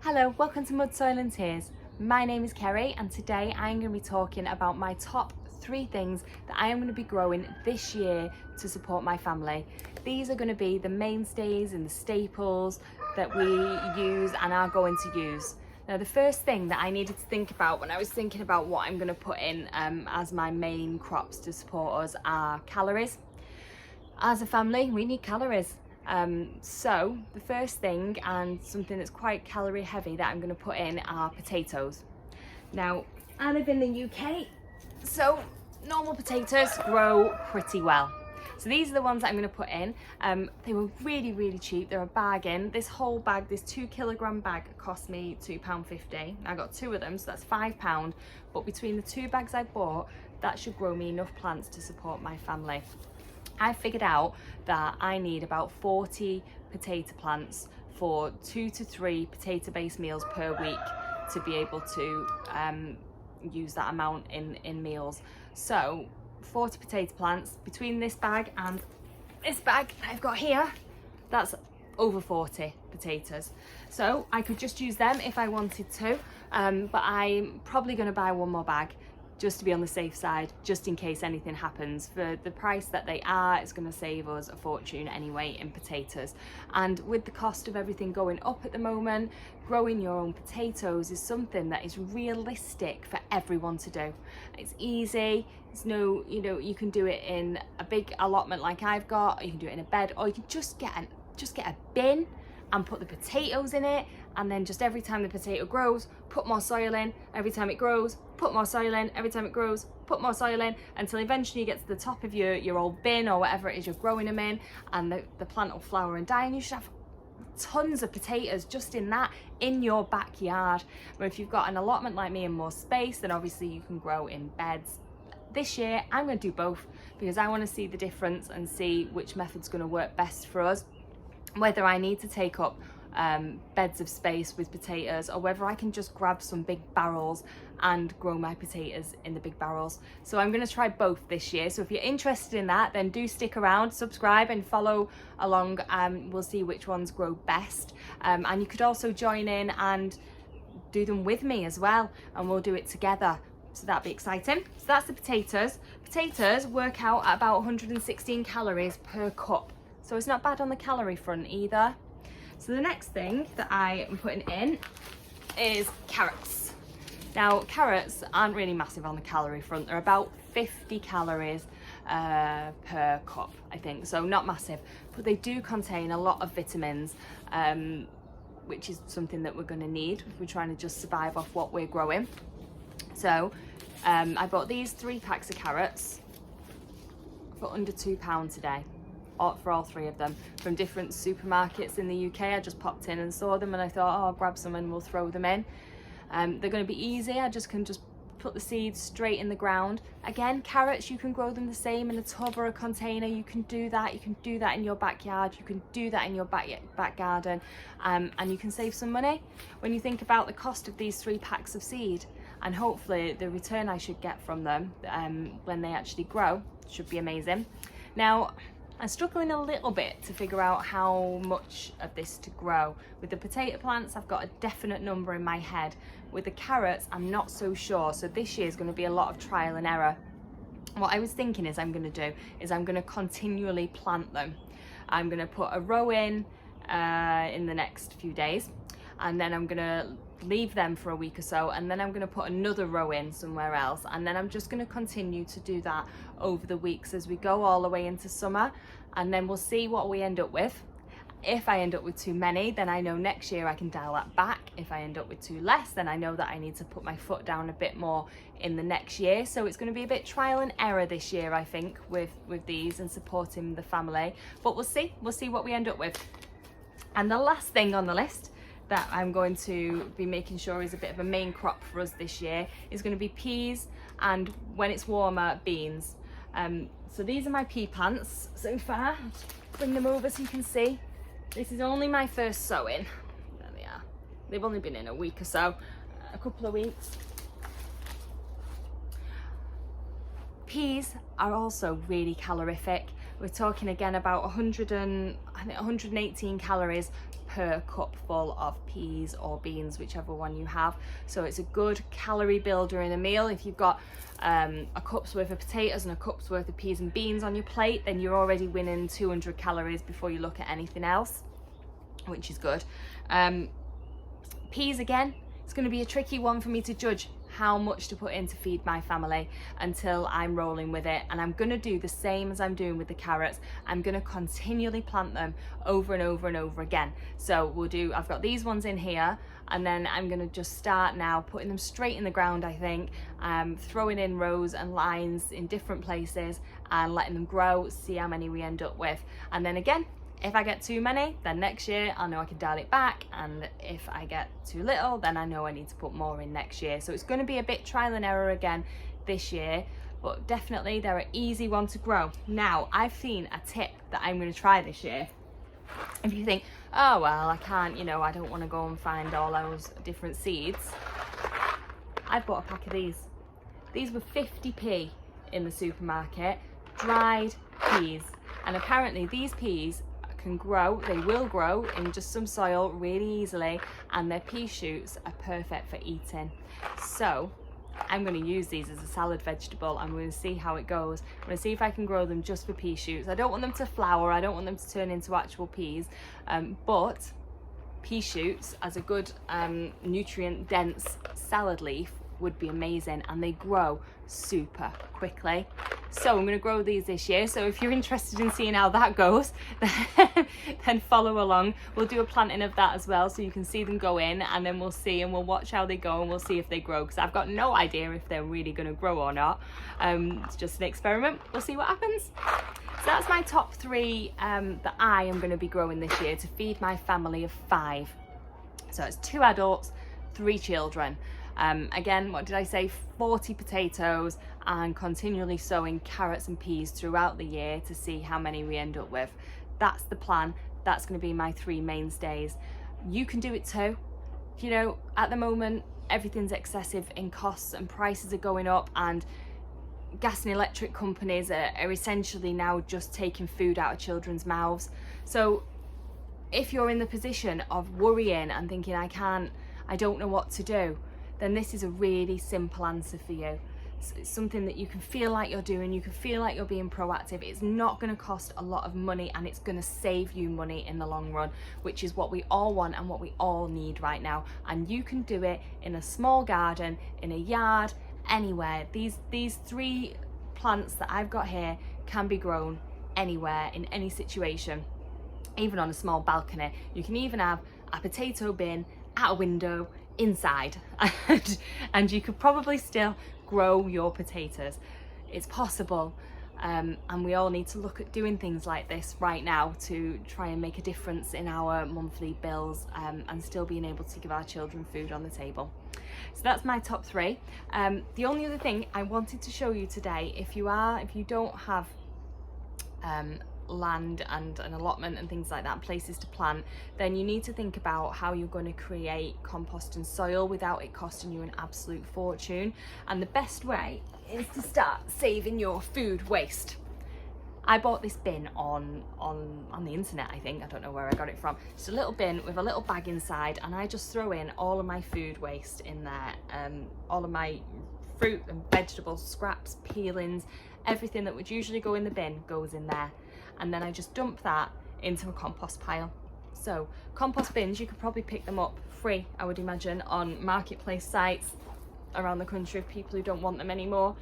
Hello, welcome to Mud, Soil and Tears. My name is Kerry and today I'm going to be talking about my top 3 things that I am going to be growing this year to support my family. These are going to be the mainstays and the staples that we use and are going to use. Now the first thing that I needed to think about when I was thinking about what I'm going to put in as my main crops to support us are calories. As a family we need calories. So the first thing, and something that's quite calorie heavy, that I'm going to put in are potatoes. Now I live in the UK, so normal potatoes grow pretty well. So these are the ones that I'm going to put in. They were really cheap. They're a bargain. This whole bag, this 2 kilogram bag, cost me £2.50. I got 2 of them, so that's £5. But between the 2 bags I bought, that should grow me enough plants to support my family. I figured out that I need about 40 potato plants for 2 to 3 potato based meals per week to be able to use that amount in meals. So 40 potato plants between this bag and this bag I've got here, that's over 40 potatoes. So I could just use them if I wanted to, but I'm probably going to buy 1 more bag just to be on the safe side, just in case anything happens. For the price that they are, it's going to save us a fortune anyway in potatoes. And with the cost of everything going up at the moment, growing your own potatoes is something that is realistic for everyone to do. It's easy. It's no, you can do it in a big allotment like I've got, or you can do it in a bed, or you can just get a bin and put the potatoes in it, and then just every time the potato grows, put more soil in. Every time it grows, put more soil in. Every time it grows, put more soil in, until eventually you get to the top of your old bin or whatever it is you're growing them in, and the plant will flower and die, and you should have tons of potatoes just in your backyard. But if you've got an allotment like me and more space, then obviously you can grow in beds. This year I'm going to do both because I want to see the difference and see which method's going to work best for us, whether I need to take up beds of space with potatoes, or whether I can just grab some big barrels and grow my potatoes in the big barrels. So I'm going to try both this year. So if you're interested in that, then do stick around, subscribe and follow along. We'll see which ones grow best, and you could also join in and do them with me as well, and we'll do it together. So that'd be exciting. So that's the potatoes. Potatoes work out at about 116 calories per cup. So it's not bad on the calorie front either. So the next thing that I am putting in is carrots. Now carrots aren't really massive on the calorie front. They're about 50 calories per cup, I think. So not massive, but they do contain a lot of vitamins, which is something that we're going to need if we're trying to just survive off what we're growing. So I bought these 3 packs of carrots for under £2 today. For all 3 of them, from different supermarkets in the UK. I just popped in and saw them and I thought, oh, I'll grab some and we'll throw them in. They're going to be easy. I can just put the seeds straight in the ground. Again, carrots, you can grow them the same in a tub or a container. You can do that. You can do that in your backyard. You can do that in your back garden, and you can save some money when you think about the cost of these 3 packs of seed, and hopefully the return I should get from them when they actually grow should be amazing. Now I'm struggling a little bit to figure out how much of this to grow. With the potato plants, I've got a definite number in my head. With the carrots, I'm not so sure. So this year is going to be a lot of trial and error. What I was thinking I'm going to continually plant them. I'm going to put a row in the next few days, and then I'm going to leave them for a week or so, and then I'm going to put another row in somewhere else, and then I'm just going to continue to do that over the weeks as we go all the way into summer, and then we'll see what we end up with. If I end up with too many, then I know next year I can dial that back. If I end up with too less, then I know that I need to put my foot down a bit more in the next year. So it's going to be a bit trial and error this year, I think, with these and supporting the family, but we'll see what we end up with. And the last thing on the list that I'm going to be making sure is a bit of a main crop for us this year is going to be peas, and when it's warmer, beans. So these are my pea plants so far. Bring them over so you can see. This is only my first sowing. There they are. They've only been in a week or so, a couple of weeks. Peas are also really calorific. We're talking again about 118 calories per cupful of peas or beans, whichever one you have. So it's a good calorie builder in a meal. If you've got a cup's worth of potatoes and a cup's worth of peas and beans on your plate, then you're already winning 200 calories before you look at anything else, which is good. Peas, again, it's going to be a tricky one for me to judge how much to put in to feed my family until I'm rolling with it. And I'm going to do the same as I'm doing with the carrots. I'm going to continually plant them over and over and over again. So I've got these ones in here, and then I'm going to just start now putting them straight in the ground, I think, throwing in rows and lines in different places and letting them grow, see how many we end up with. And then again, if I get too many, then next year I'll know I can dial it back, and if I get too little, then I know I need to put more in next year. So it's going to be a bit trial and error again this year, but definitely they're an easy one to grow. Now, I've seen a tip that I'm going to try this year. If you think, oh well, I can't, I don't want to go and find all those different seeds, I've bought a pack of these. These were 50p in the supermarket, dried peas, and apparently these peas can grow, they will grow in just some soil really easily, and their pea shoots are perfect for eating. So I'm going to use these as a salad vegetable. I'm going to see how it goes. I'm going to see if I can grow them just for pea shoots. I don't want them to flower, I don't want them to turn into actual peas, but pea shoots as a good nutrient dense salad leaf would be amazing, and they grow super quickly. So I'm going to grow these this year. So if you're interested in seeing how that goes, then follow along. We'll do a planting of that as well, so you can see them go in, and then we'll see and we'll watch how they go, and we'll see if they grow, because I've got no idea if they're really going to grow or not. It's just an experiment. We'll see what happens. So that's my top 3 that I am going to be growing this year to feed my family of 5. So it's 2 adults, 3 children. Again, what did I say? 40 potatoes, and continually sowing carrots and peas throughout the year to see how many we end up with. That's the plan. That's going to be my 3 mainstays. You can do it too. At the moment, everything's excessive in costs and prices are going up, and gas and electric companies are essentially now just taking food out of children's mouths. So if you're in the position of worrying and thinking, I don't know what to do, then this is a really simple answer for you. It's something that you can feel like you're doing, you can feel like you're being proactive. It's not going to cost a lot of money, and it's going to save you money in the long run, which is what we all want and what we all need right now. And you can do it in a small garden, in a yard, anywhere. These 3 plants that I've got here can be grown anywhere, in any situation, even on a small balcony. You can even have a potato bin at a window inside, and you could probably still grow your potatoes. It's possible, and we all need to look at doing things like this right now to try and make a difference in our monthly bills, and still being able to give our children food on the table. So that's my top 3. The only other thing I wanted to show you today, if you don't have land and an allotment and things like that, places to plant, then you need to think about how you're going to create compost and soil without it costing you an absolute fortune. And the best way is to start saving your food waste. I bought this bin on the internet, I think. I don't know where I got it from. It's a little bin with a little bag inside, and I just throw in all of my food waste in there, all of my fruit and vegetable scraps, peelings, everything that would usually go in the bin goes in there. And then I just dump that into a compost pile. So compost bins, you could probably pick them up free, I would imagine, on marketplace sites around the country of people who don't want them anymore.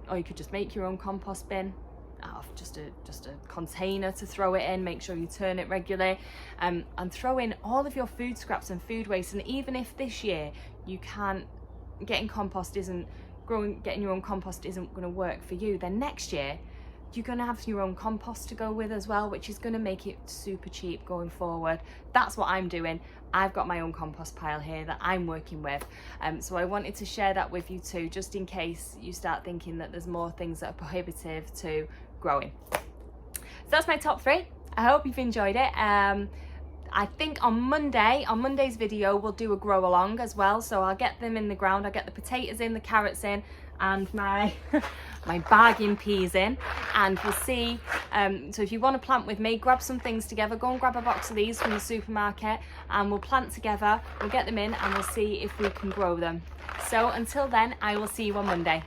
Or you could just make your own compost bin out of just a container to throw it in. Make sure you turn it regularly, and throw in all of your food scraps and food waste. And even if this year you can't getting your own compost isn't going to work for you, then next year you're going to have your own compost to go with as well, which is going to make it super cheap going forward. That's what I'm doing. I've got my own compost pile here that I'm working with, so I wanted to share that with you too, just in case you start thinking that there's more things that are prohibitive to growing. So that's my top 3. I hope you've enjoyed it. I think on Monday's video, we'll do a grow along as well. So I'll get them in the ground. I'll get the potatoes in, the carrots in, and my my bargain peas in, and we'll see. So if you want to plant with me, grab some things together, go and grab a box of these from the supermarket, and we'll plant together, we'll get them in, and we'll see if we can grow them. So until then, I will see you on Monday.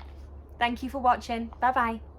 Thank you for watching. Bye bye.